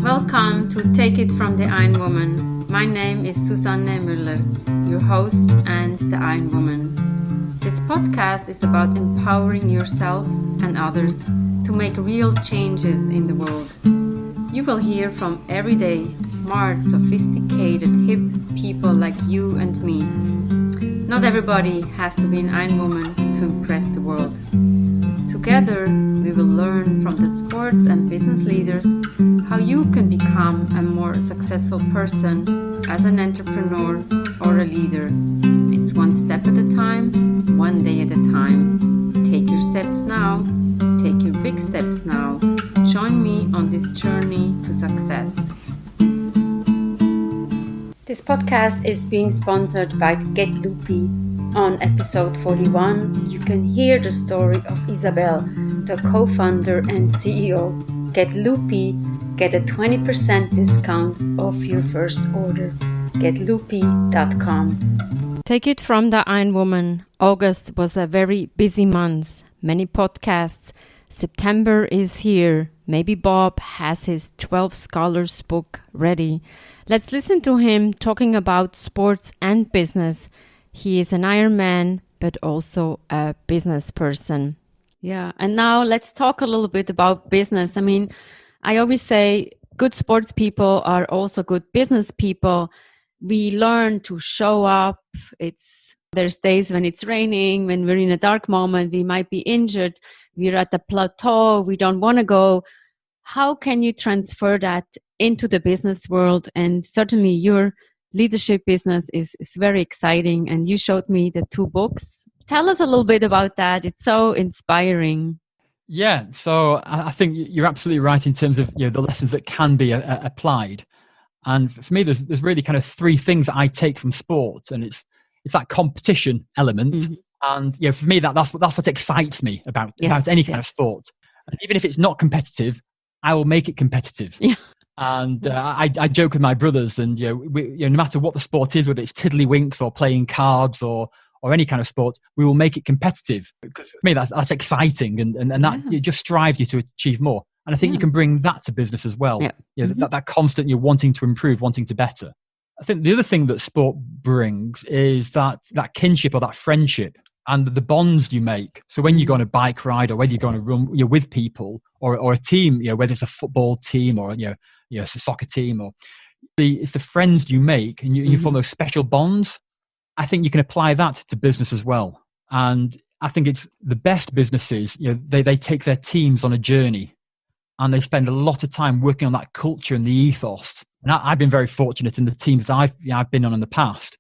Welcome to Take It from the Ironwoman. My name is Susanne Müller, your host and the Ironwoman. This podcast is about empowering yourself and others to make real changes in the world. You will hear from everyday, smart, sophisticated, hip people like you and me. Not everybody has to be an Ironwoman to impress the world. Together, we will learn from the sports and business leaders how you can become a more successful person as an entrepreneur or a leader. It's one step at a time, one day at a time. Take your steps now. Take your big steps now. Join me on this journey to success. This podcast is being sponsored by Get Loopy. On episode 41, you can hear the story of Isabel, the co-founder and CEO. Get Loopy, get a 20% discount off your first order. GetLoopy.com. Take it from the Ironwoman. August was a very busy month. Many podcasts. September is here. Maybe Bob has his 12 Scholars book ready. Let's listen to him talking about sports and business. He is an Ironman, but also a business person. Yeah, and now let's talk a little bit about business. I mean, I always say good sports people are also good business people. We learn to show up. There's days when it's raining, when we're in a dark moment, we might be injured, we're at the plateau, we don't want to go. How can you transfer that into the business world? And certainly your leadership business is very exciting, and you showed me the 2 books. Tell us a little bit about that. It's so inspiring. Yeah, so I think you're absolutely right in terms of the lessons that can be applied. And for me, there's really kind of 3 things that I take from sport, and it's that competition element. Mm-hmm. And for me, that's what excites me about any kind of sport. And even if it's not competitive, I will make it competitive. Yeah. And I joke with my brothers, and no matter what the sport is, whether it's tiddlywinks or playing cards or any kind of sport, we will make it competitive, because for me that's exciting, and that it just drives you to achieve more. And I think you can bring that to business as well. Yeah. That constant you're wanting to improve, wanting to better. I think the other thing that sport brings is that kinship or that friendship and the bonds you make. So when you go on a bike ride, or whether you're going to run, you're with people or a team, whether it's a football team or it's a soccer team, or it's the friends you make, and you form those special bonds. I think you can apply that to business as well. And I think it's the best businesses, they take their teams on a journey, and they spend a lot of time working on that culture and the ethos. And I've been very fortunate in the teams that I've been on in the past,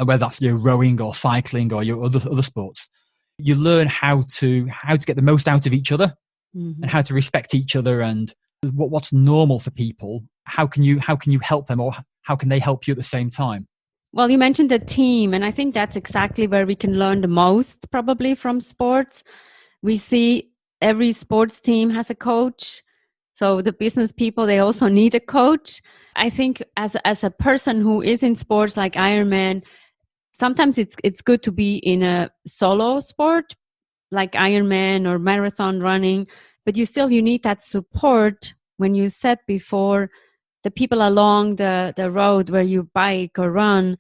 whether that's rowing or cycling or your other sports. You learn how to get the most out of each other, and how to respect each other, and what's normal for people. How can you help them, or how can they help you at the same time? Well, you mentioned the team, and I think that's exactly where we can learn the most, probably, from sports. We see every sports team has a coach. So the business people, they also need a coach. I think as a person who is in sports like Ironman, sometimes it's good to be in a solo sport like Ironman or marathon running, but you need that support when you said before, the people along the road where you bike or run.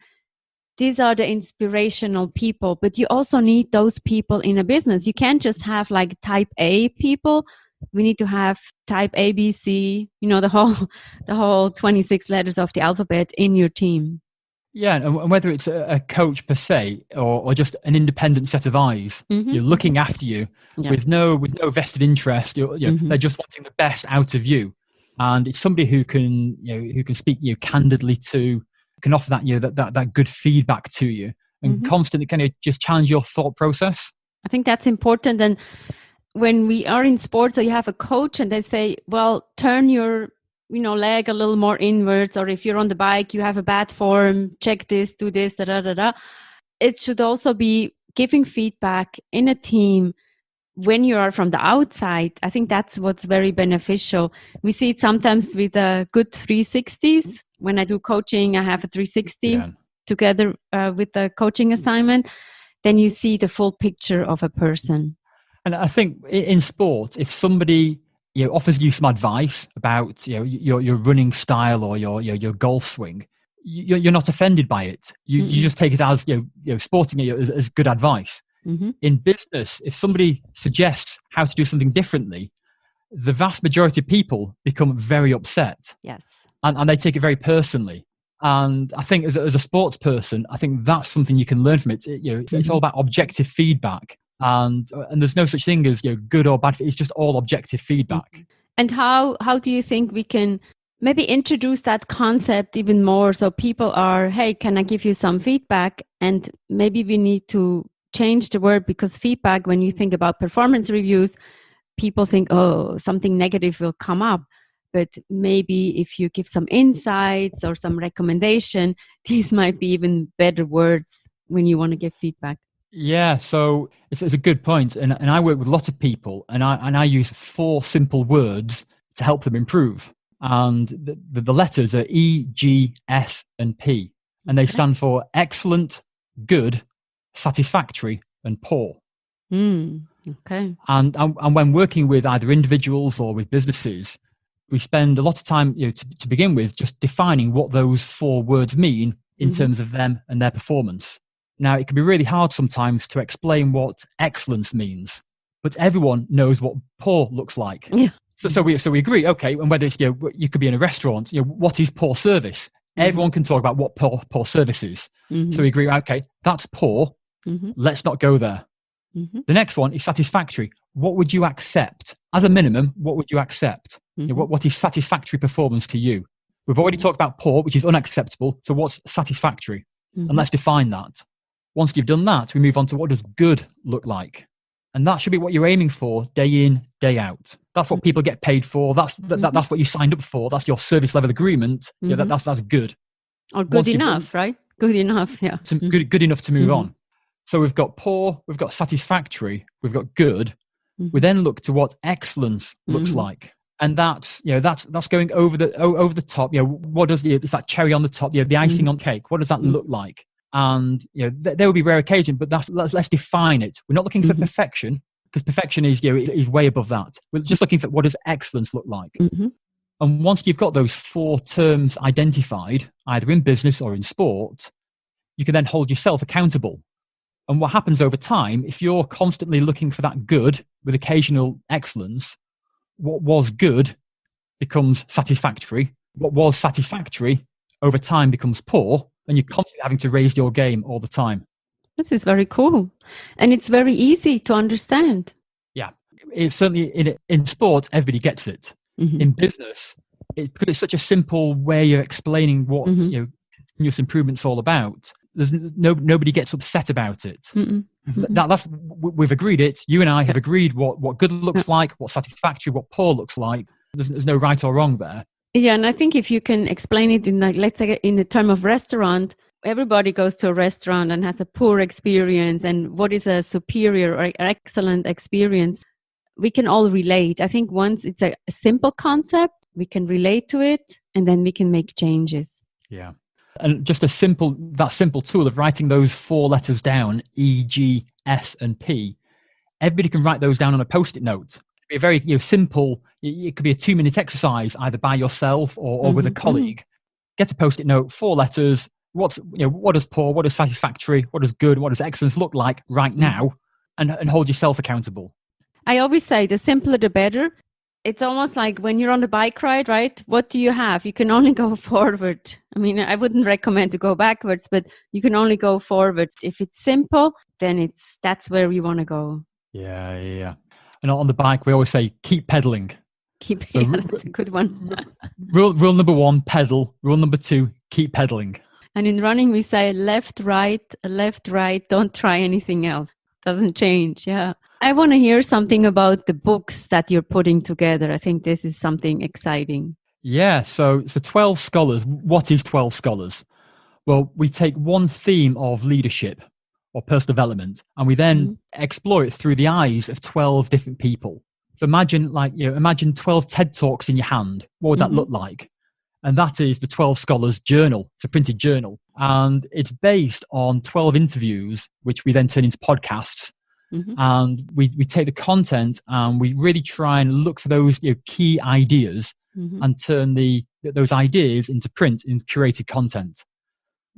These are the inspirational people, but you also need those people in a business. You can't just have like type A people. We need to have type A, B, C, the whole 26 letters of the alphabet in your team. Yeah, and whether it's a coach per se or just an independent set of eyes, you're looking after you with no vested interest. They're just wanting the best out of you, and it's somebody who can speak candidly to, can offer that good feedback to you, and constantly kind of just challenge your thought process. I think that's important. And when we are in sports, so you have a coach and they say, well, turn your leg a little more inwards, or if you're on the bike, you have a bad form, check this, do this, da. It should also be giving feedback in a team when you are from the outside. I think that's what's very beneficial. We see it sometimes with good 360s. When I do coaching, I have a 360 together with the coaching assignment. Then you see the full picture of a person. And I think in sport, if somebody offers you some advice about your running style or your golf swing, you're not offended by it. You just take it as sporting as good advice. Mm-hmm. In business, if somebody suggests how to do something differently, the vast majority of people become very upset. Yes. And they take it very personally. And I think as a sports person, I think that's something you can learn from it. It's all about objective feedback. And there's no such thing as good or bad. It's just all objective feedback. Mm-hmm. And how do you think we can maybe introduce that concept even more, so people are, hey, can I give you some feedback? And maybe we need to change the word, because feedback, when you think about performance reviews, people think, oh, something negative will come up. But maybe if you give some insights or some recommendation, these might be even better words when you want to give feedback. Yeah, so it's a good point. And I work with a lot of people, and I use 4 simple words to help them improve. And the letters are E, G, S, and P. And they stand for excellent, good, satisfactory, and poor. Okay. And when working with either individuals or with businesses, we spend a lot of time, to begin with, just defining what those 4 words mean in terms of them and their performance. Now, it can be really hard sometimes to explain what excellence means, but everyone knows what poor looks like. Yeah. So we agree, okay, and whether it's, you could be in a restaurant, what is poor service? Everyone can talk about what poor service is. So we agree, okay, that's poor. Let's not go there. The next one is satisfactory. What would you accept? As a minimum, what would you accept? What is satisfactory performance to you? We've already talked about poor, which is unacceptable. So what's satisfactory? And let's define that. Once you've done that, we move on to what does good look like? And that should be what you're aiming for day in, day out. That's what people get paid for. That's what you signed up for. That's your service level agreement. Yeah, that's good. Or good enough, right? Good enough, yeah. Good enough to move on. So we've got poor, we've got satisfactory, we've got good. We then look to what excellence looks like. And that's going over the top. What does it's that cherry on the top, the icing on cake. What does that look like? And there will be rare occasion, but let's define it. We're not looking for perfection, because perfection is is way above that. We're just looking for what does excellence look like. And once you've got those 4 terms identified, either in business or in sport, you can then hold yourself accountable. And what happens over time, if you're constantly looking for that good with occasional excellence, what was good becomes satisfactory. What was satisfactory over time becomes poor, and you're constantly having to raise your game all the time. This is very cool. And it's very easy to understand. Yeah. It's certainly in sport, everybody gets it. In business, because it's such a simple way of explaining what continuous improvement's all about. There's nobody gets upset about it. That's we've agreed it. You and I have agreed what good looks like, what satisfactory, what poor looks like. There's no right or wrong there. Yeah, and I think if you can explain it in, let's say, in the term of restaurant, everybody goes to a restaurant and has a poor experience, and what is a superior or excellent experience, we can all relate. I think once it's a simple concept, we can relate to it, and then we can make changes. Yeah. And just that simple tool of writing those 4 letters down, E, G, S, and P, everybody can write those down on a Post-it note. It'd be a very simple, it could be a 2-minute exercise, either by yourself or with a colleague. Get a Post-it note, 4 letters. What does poor, what does satisfactory, what does good, what does excellence look like right now, and hold yourself accountable. I always say the simpler the better. It's almost like when you're on the bike ride, right? What do you have? You can only go forward. I mean, I wouldn't recommend to go backwards, but you can only go forward. If it's simple, then that's where we want to go. Yeah. And on the bike, we always say, keep pedaling. That's a good one. Rule number 1, pedal. Rule number 2, keep pedaling. And in running, we say left, right, don't try anything else. Doesn't change, yeah. I want to hear something about the books that you're putting together. I think this is something exciting. Yeah, so 12 Scholars. What is 12 Scholars? Well, we take one theme of leadership or personal development, and we then explore it through the eyes of 12 different people. So imagine 12 TED Talks in your hand. What would that look like? And that is the 12 Scholars Journal. It's a printed journal. And it's based on 12 interviews, which we then turn into podcasts. And we take the content and we really try and look for those key ideas and turn those ideas into print, in curated content.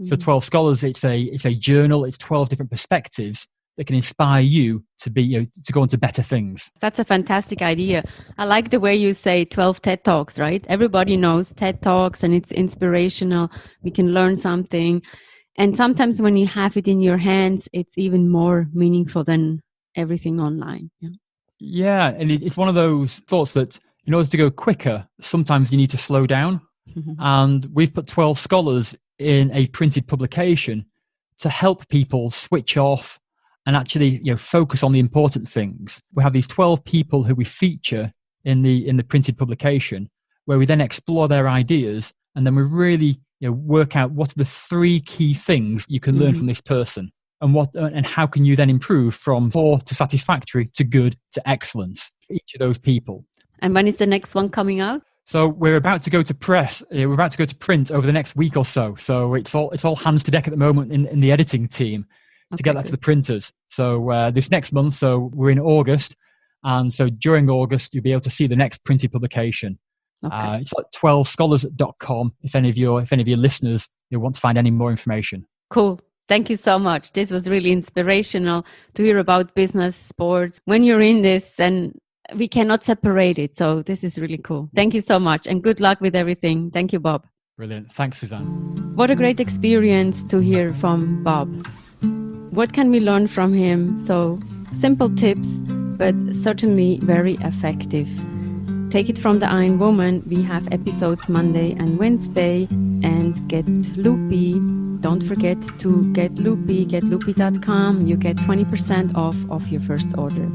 So 12 Scholars, it's a journal. It's 12 different perspectives that can inspire you to be to go into better things. That's a fantastic idea. I like the way you say 12 TED Talks, right? Everybody knows TED Talks and it's inspirational. We can learn something. And sometimes when you have it in your hands, it's even more meaningful than everything online. Yeah, and it's one of those thoughts that in order to go quicker, sometimes you need to slow down. And we've put 12 Scholars in a printed publication to help people switch off and actually focus on the important things. We have these 12 people who we feature in the printed publication, where we then explore their ideas, and then we really work out what are the 3 key things you can learn from this person, and how can you then improve from poor to satisfactory to good to excellence for each of those people. And when is the next one coming out? So we're about to go to press. We're about to go to print over the next week or so. So it's all hands to deck at the moment in the editing team to get that to the printers. So this next month, so we're in August, and so during August you'll be able to see the next printed publication. It's at 12scholars.com if any of your listeners want to find any more information. Cool. Thank you so much. This was really inspirational to hear about business, sports. When you're in this, then we cannot separate it. So this is really cool. Thank you so much, and good luck with everything. Thank you, Bob. Brilliant. Thanks, Suzanne. What a great experience to hear from Bob. What can we learn from him? So simple tips, but certainly very effective. Take it from the Iron Woman. We have episodes Monday and Wednesday. And get loopy. Don't forget to get loopy, getloopy.com. You get 20% off of your first order.